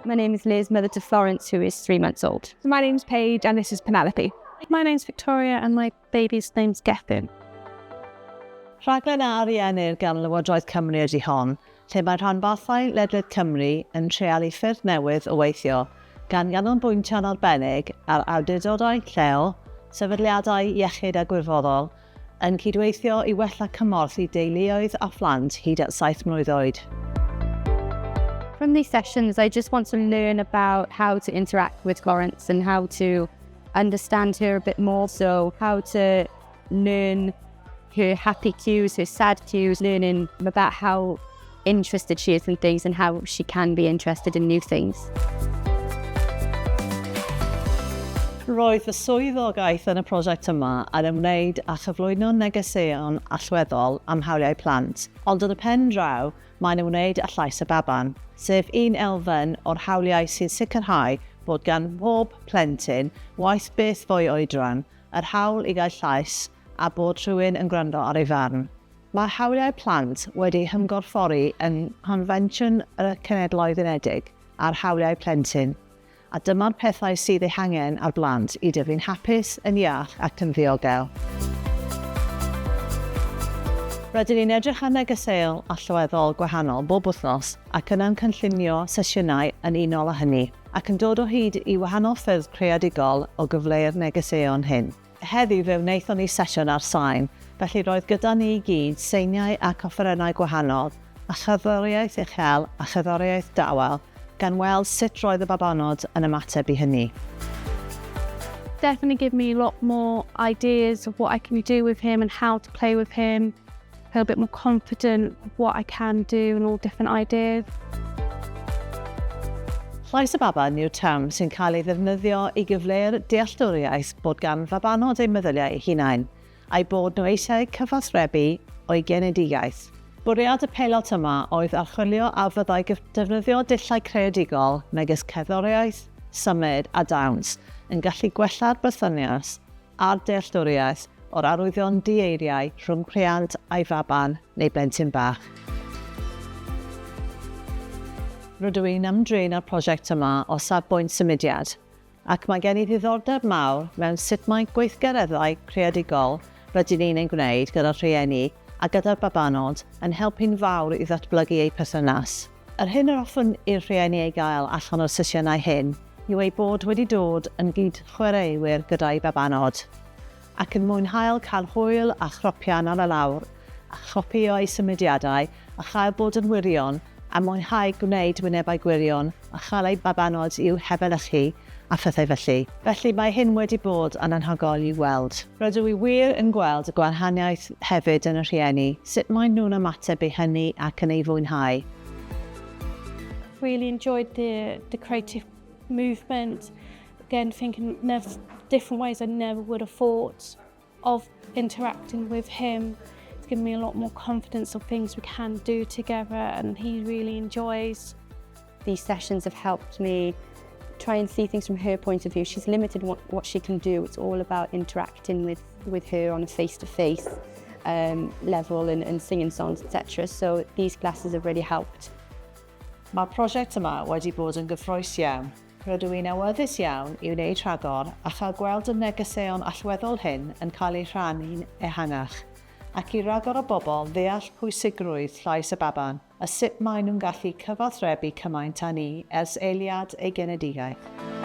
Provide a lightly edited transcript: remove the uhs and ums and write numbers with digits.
My name is Liz, mother to Florence, who is 3 months old. My name's Paige and this is Penelope. My name's Victoria and my baby's name's Gethin. Rhaglen ar rhieni'r gan Lywodraeth Cymru ydy hon, lle mae rhanbarthau ledled Cymru yn treialu ffyrdd newydd o weithio, gan ganolbwyntio'n arbennig ar awdurdodau lleol, sefydliadau iechyd a gwirfoddol, yn cydweithio i wella cymorth i deuluoedd a phlant hyd at 7 mlwydd oed. From these sessions, I just want to learn about how to interact with Florence and how to understand her a bit more. So how to learn her happy cues, her sad cues, learning about how interested she is in things and how she can be interested in new things. Roedd fy swyddogaeth yn y prosiect yma yn ymwneud â chyflwyno negeseuon allweddol am hawliau plant, ond yn y pen draw, mae'n ymwneud â llais y baban, sef un elfen o'r hawliau sy'n sicrhau bod gan bob plentyn, waith beth fwy oedran, yr hawl i gael llais a bod rhywun yn gwrando ar ei farn. Mae hawliau plant wedi hymgorffori yn Convensiwn y Cenhedloedd Unedig a'r hawliau plentyn, a dyma'r pethau sydd eu hangen ar blant i dyfu'n hapus, yn iach ac yn ddiogel. Rydyn ni'n edrych ar negeseuon allweddol gwahanol bob wythnos ac yna'n cynllunio sesiynau yn unol â hynny, ac yn dod o hyd i wahanol ffyrdd creadigol o gyfleu'r negeseuon hyn. Heddiw fe wnaethon ni sesiwn ar sain, felly roedd gyda ni i gyd seiniau ac offerynnau gwahanol, a cerddoriaeth uchel a cerddoriaeth dawel, gan weld sut roedd y babanod yn ymateb i hynny. Definitely give me a lot more ideas of what I can do with him and how to play with him. Feel a bit more confident of what I can do and all different ideas. Llais y baban yw'r term sy'n cael ei ddefnyddio i gyfleu'r dealltwriaeth bod gan babanod eu meddyliau eu hunain, a'i bod nhw eisiau cyfathrebu o'i genedigaeth. Bwriad y peilot yma oedd archwilio a fyddai defnyddio dulliau creadigol megis cerddoriaeth, symud a dawns yn gallu gwella'r perthynas a'r dealltwriaeth o'r arwyddion di-eiriau rhwng rhiant a'i faban neu blentyn bach. Rydw i'n ymdrin ar prosiect yma o safbwynt symudiad, ac mae gen i ddiddordeb mawr mewn sut mae gweithgareddau creadigol rydyn ni'n ein gwneud gyda'r rhieni a gyda'r babanod yn helpu'n fawr i ddatblygu ei perthynas. Yr hyn yr hoffwn i'r rhieni ei gael allan o'r sesiynau hyn yw ei bod wedi dod yn gyd chwaraewyr gyda'i babanod, ac yn mwynhael cael hwyl a chropian ar y lawr, a chopio ei symudiadau, a chael bod yn wirion, a mwynhau gwneud wynebau gwirion, a chael ei babanod i'w hefelychu a phethau felly. Felly mae hyn wedi bod yn anhygoel i weld. Rydw i wir yn gweld y gwahaniaeth hefyd yn y rhieni, sut mae nhw'n ymateb i hynny ac yn ei fwynhau. Really enjoyed the creative movement. Again, thinking different ways I never would have thought of interacting with him. It's given me a lot more confidence of things we can do together, and he really enjoys. These sessions have helped me try and see things from her point of view. She's limited what she can do. It's all about interacting with her on a face-to-face level and singing songs, etc. So these classes have really helped. Mae'r prosiect yma wedi bod yn gyffrous iawn. Rydw i'n awyddus iawn i wneud rhagor a chael gweld y negeseuon allweddol hyn yn cael ei rhannu'n ehangach, ac i ragor o bobl ddeall pwysigrwydd llais y baban a sut maen nhw'n gallu cyfathrebu cymaint â ni ers eiliad ei genedigaeth.